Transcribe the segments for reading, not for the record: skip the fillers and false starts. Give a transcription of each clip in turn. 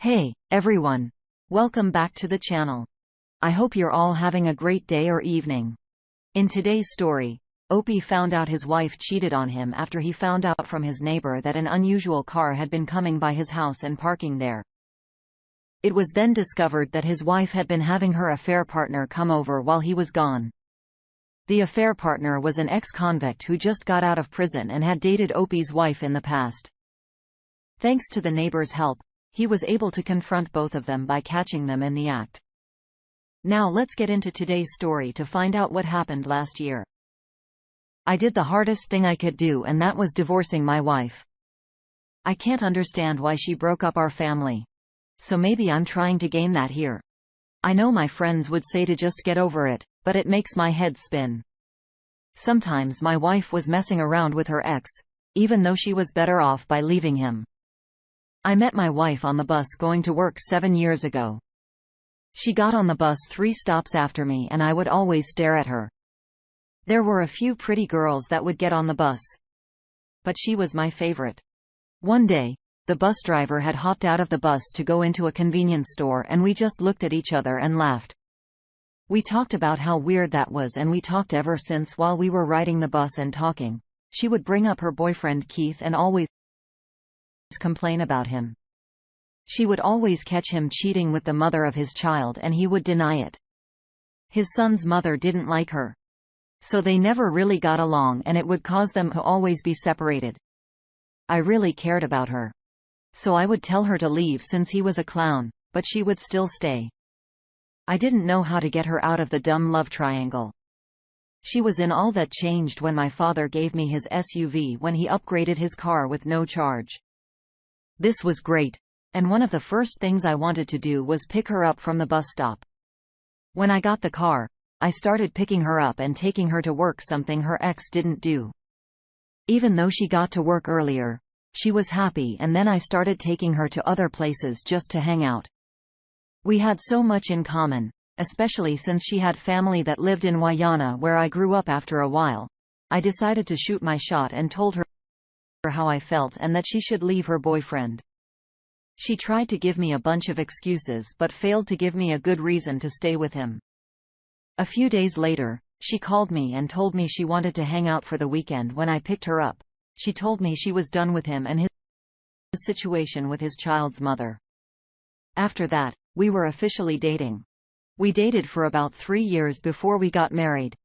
Hey, everyone. Welcome back to the channel. I hope you're all having a great day or evening. In today's story, Opie found out his wife cheated on him after he found out from his neighbor that an unusual car had been coming by his house and parking there. It was then discovered that his wife had been having her affair partner come over while he was gone. The affair partner was an ex-convict who just got out of prison and had dated Opie's wife in the past. Thanks to the neighbor's help, he was able to confront both of them by catching them in the act. Now let's get into today's story to find out what happened last year. I did the hardest thing I could do, and that was divorcing my wife. I can't understand why she broke up our family. So maybe I'm trying to gain that here. I know my friends would say to just get over it, but it makes my head spin. Sometimes my wife was messing around with her ex, even though she was better off by leaving him. I met my wife on the bus going to work 7 years ago. She got on the bus 3 stops after me, and I would always stare at her. There were a few pretty girls that would get on the bus, but she was my favorite. One day, the bus driver had hopped out of the bus to go into a convenience store, and we just looked at each other and laughed. We talked about how weird that was, and we talked ever since. While we were riding the bus and talking, she would bring up her boyfriend Keith and always complain about him. She would always catch him cheating with the mother of his child, and he would deny it. His son's mother didn't like her, so they never really got along, and it would cause them to always be separated. I really cared about her, so I would tell her to leave since he was a clown, but she would still stay. I didn't know how to get her out of the dumb love triangle. She was in. All that changed when my father gave me his SUV when he upgraded his car with no charge. This was great, and one of the first things I wanted to do was pick her up from the bus stop. When I got the car, I started picking her up and taking her to work, something her ex didn't do. Even though she got to work earlier, she was happy, and then I started taking her to other places just to hang out. We had so much in common, especially since she had family that lived in Guyana where I grew up. After a while, I decided to shoot my shot and told her how I felt and that she should leave her boyfriend. She tried to give me a bunch of excuses but failed to give me a good reason to stay with him. A few days later, she called me and told me she wanted to hang out for the weekend. When I picked her up, she told me she was done with him and his situation with his child's mother. After that, we were officially dating. We dated for about 3 years before we got married.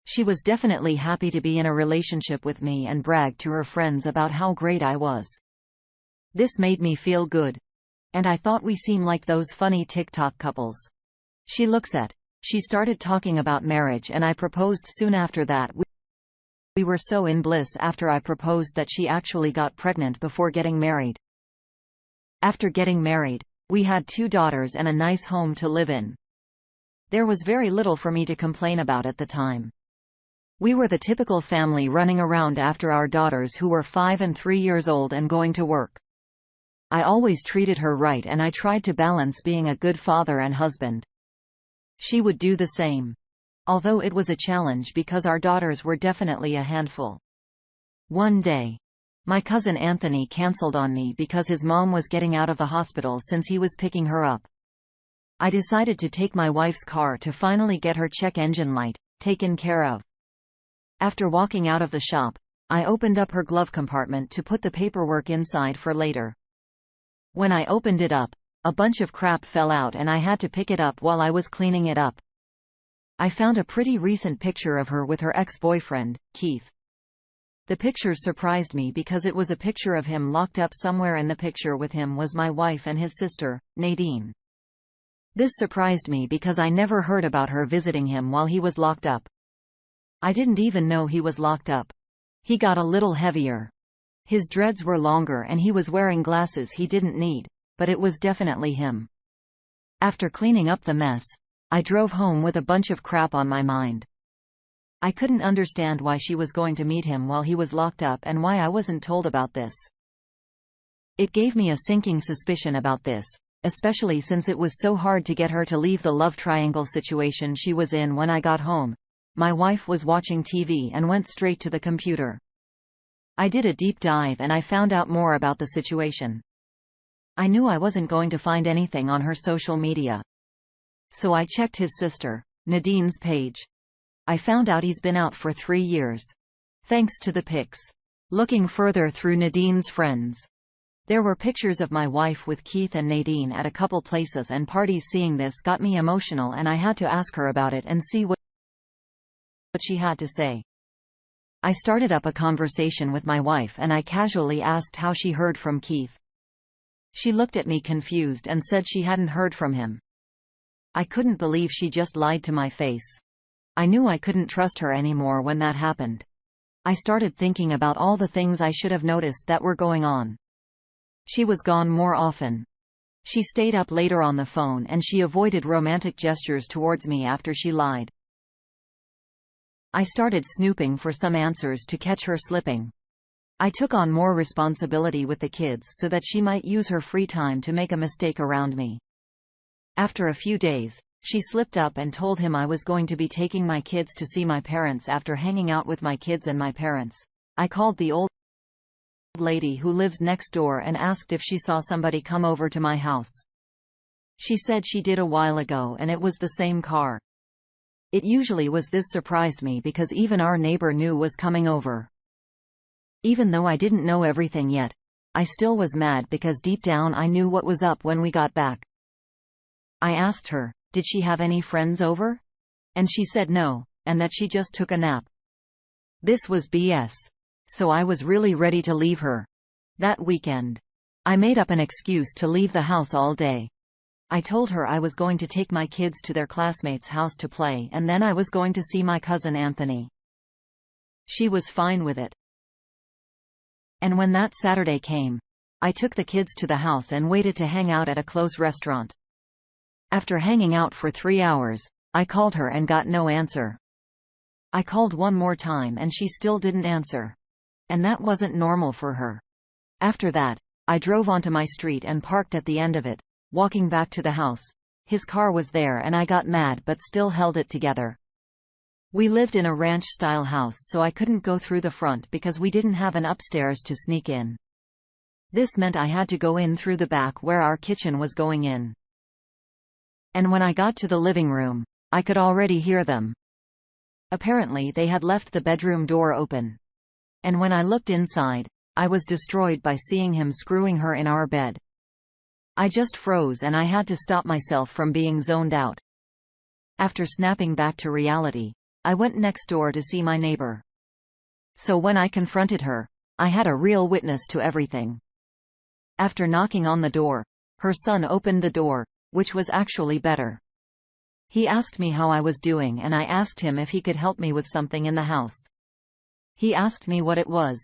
She was definitely happy to be in a relationship with me and bragged to her friends about how great I was. This made me feel good, and I thought we seemed like those funny TikTok couples. She started talking about marriage, and I proposed soon after that. We were so in bliss after I proposed that she actually got pregnant before getting married. After getting married, we had 2 daughters and a nice home to live in. There was very little for me to complain about at the time. We were the typical family running around after our daughters, who were 5 and 3 years old and going to work. I always treated her right, and I tried to balance being a good father and husband. She would do the same, although it was a challenge because our daughters were definitely a handful. One day, my cousin Anthony canceled on me because his mom was getting out of the hospital since he was picking her up. I decided to take my wife's car to finally get her check engine light taken care of. After walking out of the shop, I opened up her glove compartment to put the paperwork inside for later. When I opened it up, a bunch of crap fell out and I had to pick it up while I was cleaning it up. I found a pretty recent picture of her with her ex-boyfriend, Keith. The picture surprised me because it was a picture of him locked up somewhere. In the picture with him was my wife and his sister, Nadine. This surprised me because I never heard about her visiting him while he was locked up. I didn't even know he was locked up. He got a little heavier. His dreads were longer and he was wearing glasses he didn't need, but it was definitely him. After cleaning up the mess, I drove home with a bunch of crap on my mind. I couldn't understand why she was going to meet him while he was locked up and why I wasn't told about this. It gave me a sinking suspicion about this, especially since it was so hard to get her to leave the love triangle situation she was in. When I got home, my wife was watching TV and went straight to the computer. I did a deep dive and I found out more about the situation. I knew I wasn't going to find anything on her social media. So I checked his sister, Nadine's page. I found out he's been out for 3 years. Thanks to the pics. Looking further through Nadine's friends, there were pictures of my wife with Keith and Nadine at a couple places and parties. Seeing this got me emotional, and I had to ask her about it and see what she had to say. I started up a conversation with my wife and I casually asked how she heard from Keith. She looked at me confused and said she hadn't heard from him. I couldn't believe she just lied to my face. I knew I couldn't trust her anymore when that happened. I started thinking about all the things I should have noticed that were going on. She was gone more often. She stayed up later on the phone and she avoided romantic gestures towards me after she lied. I started snooping for some answers to catch her slipping. I took on more responsibility with the kids so that she might use her free time to make a mistake around me. After a few days, she slipped up and told him I was going to be taking my kids to see my parents. After hanging out with my kids and my parents, I called the old lady who lives next door and asked if she saw somebody come over to my house. She said she did a while ago and it was the same car. It usually was. This surprised me because even our neighbor knew was coming over. Even though I didn't know everything yet, I still was mad because deep down I knew what was up when we got back. I asked her, did she have any friends over? And she said no, and that she just took a nap. This was BS. So I was really ready to leave her. That weekend, I made up an excuse to leave the house all day. I told her I was going to take my kids to their classmates' house to play and then I was going to see my cousin Anthony. She was fine with it. And when that Saturday came, I took the kids to the house and waited to hang out at a close restaurant. After hanging out for 3 hours, I called her and got no answer. I called one more time and she still didn't answer. And that wasn't normal for her. After that, I drove onto my street and parked at the end of it. Walking back to the house, his car was there and I got mad but still held it together. We lived in a ranch-style house, so I couldn't go through the front because we didn't have an upstairs to sneak in. This meant I had to go in through the back where our kitchen was going in. And when I got to the living room, I could already hear them. Apparently they had left the bedroom door open. And when I looked inside, I was destroyed by seeing him screwing her in our bed. I just froze and I had to stop myself from being zoned out. After snapping back to reality, I went next door to see my neighbor. So when I confronted her, I had a real witness to everything. After knocking on the door, her son opened the door, which was actually better. He asked me how I was doing and I asked him if he could help me with something in the house. He asked me what it was.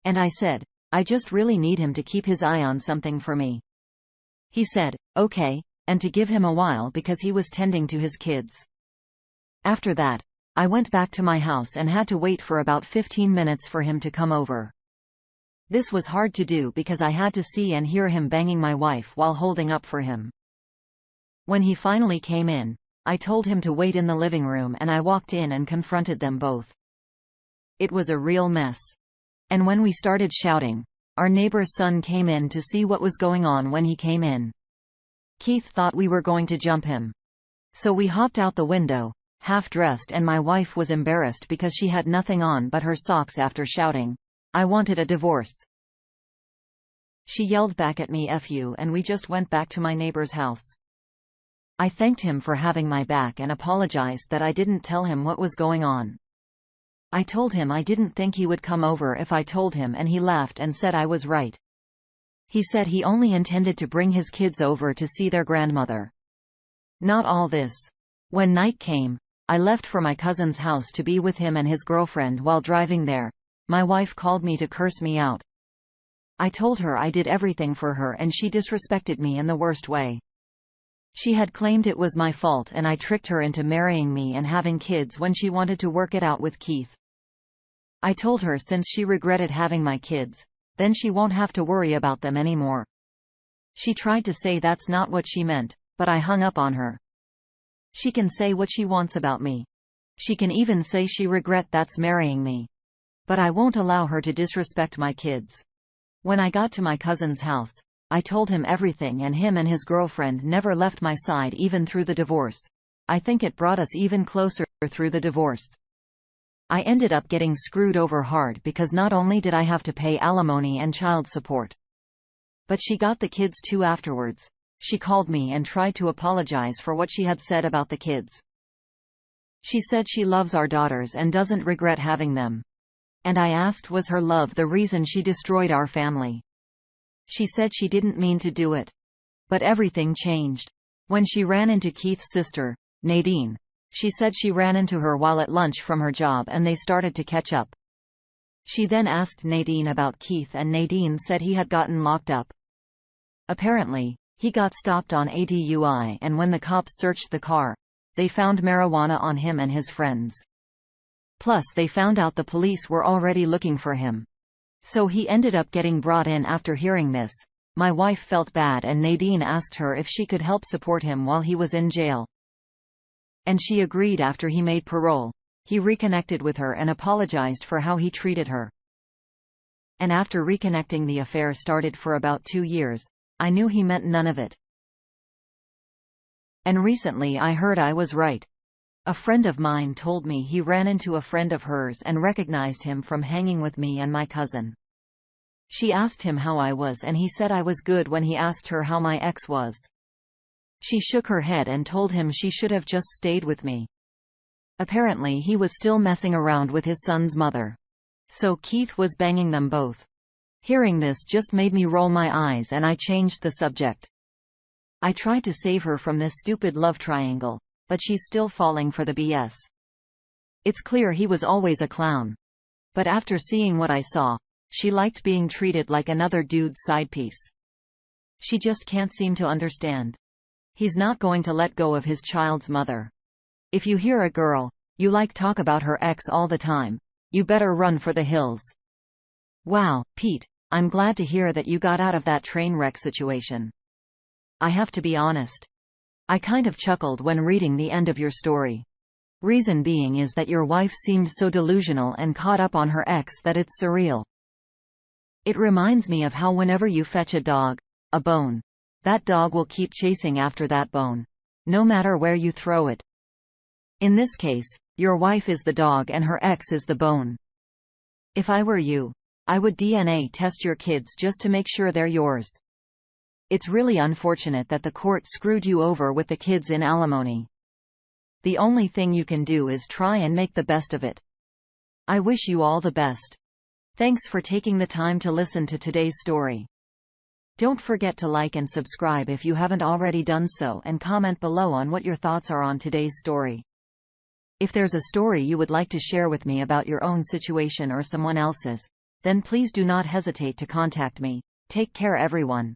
And I said, I just really need him to keep his eye on something for me. He said, okay, and to give him a while because he was tending to his kids. After that, I went back to my house and had to wait for about 15 minutes for him to come over. This was hard to do because I had to see and hear him banging my wife while holding up for him. When he finally came in, I told him to wait in the living room and I walked in and confronted them both. It was a real mess. And when we started shouting, our neighbor's son came in to see what was going on. When he came in, Keith thought we were going to jump him. So we hopped out the window, half-dressed, and my wife was embarrassed because she had nothing on but her socks. After shouting, I wanted a divorce, she yelled back at me, "F you," and we just went back to my neighbor's house. I thanked him for having my back and apologized that I didn't tell him what was going on. I told him I didn't think he would come over if I told him, and he laughed and said I was right. He said he only intended to bring his kids over to see their grandmother. Not all this. When night came, I left for my cousin's house to be with him and his girlfriend. While driving there, my wife called me to curse me out. I told her I did everything for her and she disrespected me in the worst way. She had claimed it was my fault and I tricked her into marrying me and having kids when she wanted to work it out with Keith. I told her since she regretted having my kids, then she won't have to worry about them anymore. She tried to say that's not what she meant, but I hung up on her. She can say what she wants about me. She can even say she regret that's marrying me. But I won't allow her to disrespect my kids. When I got to my cousin's house, I told him everything, and him and his girlfriend never left my side even through the divorce. I think it brought us even closer through the divorce. I ended up getting screwed over hard because not only did I have to pay alimony and child support, but she got the kids too afterwards. She called me and tried to apologize for what she had said about the kids. She said she loves our daughters and doesn't regret having them. And I asked, was her love the reason she destroyed our family? She said she didn't mean to do it. But everything changed when she ran into Keith's sister, Nadine. She said she ran into her while at lunch from her job and they started to catch up. She then asked Nadine about Keith and Nadine said he had gotten locked up. Apparently, he got stopped on a DUI, and when the cops searched the car, they found marijuana on him and his friends. Plus they found out the police were already looking for him. So he ended up getting brought in after hearing this. My wife felt bad and Nadine asked her if she could help support him while he was in jail. And she agreed. After he made parole, he reconnected with her and apologized for how he treated her. And after reconnecting, the affair started for about 2 years. I knew he meant none of it. And recently I heard I was right. A friend of mine told me he ran into a friend of hers and recognized him from hanging with me and my cousin. She asked him how I was and he said I was good when he asked her how my ex was. She shook her head and told him she should have just stayed with me. Apparently he was still messing around with his son's mother. So Keith was banging them both. Hearing this just made me roll my eyes and I changed the subject. I tried to save her from this stupid love triangle, but she's still falling for the BS. It's clear he was always a clown. But after seeing what I saw, she liked being treated like another dude's side piece. She just can't seem to understand. He's not going to let go of his child's mother. If you hear a girl you like talk about her ex all the time, you better run for the hills. Wow, Pete, I'm glad to hear that you got out of that train wreck situation. I have to be honest. I kind of chuckled when reading the end of your story. Reason being is that your wife seemed so delusional and caught up on her ex that it's surreal. It reminds me of how whenever you fetch a dog a bone, that dog will keep chasing after that bone, no matter where you throw it. In this case, your wife is the dog and her ex is the bone. If I were you, I would DNA test your kids just to make sure they're yours. It's really unfortunate that the court screwed you over with the kids in alimony. The only thing you can do is try and make the best of it. I wish you all the best. Thanks for taking the time to listen to today's story. Don't forget to like and subscribe if you haven't already done so, and comment below on what your thoughts are on today's story. If there's a story you would like to share with me about your own situation or someone else's, then please do not hesitate to contact me. Take care, everyone.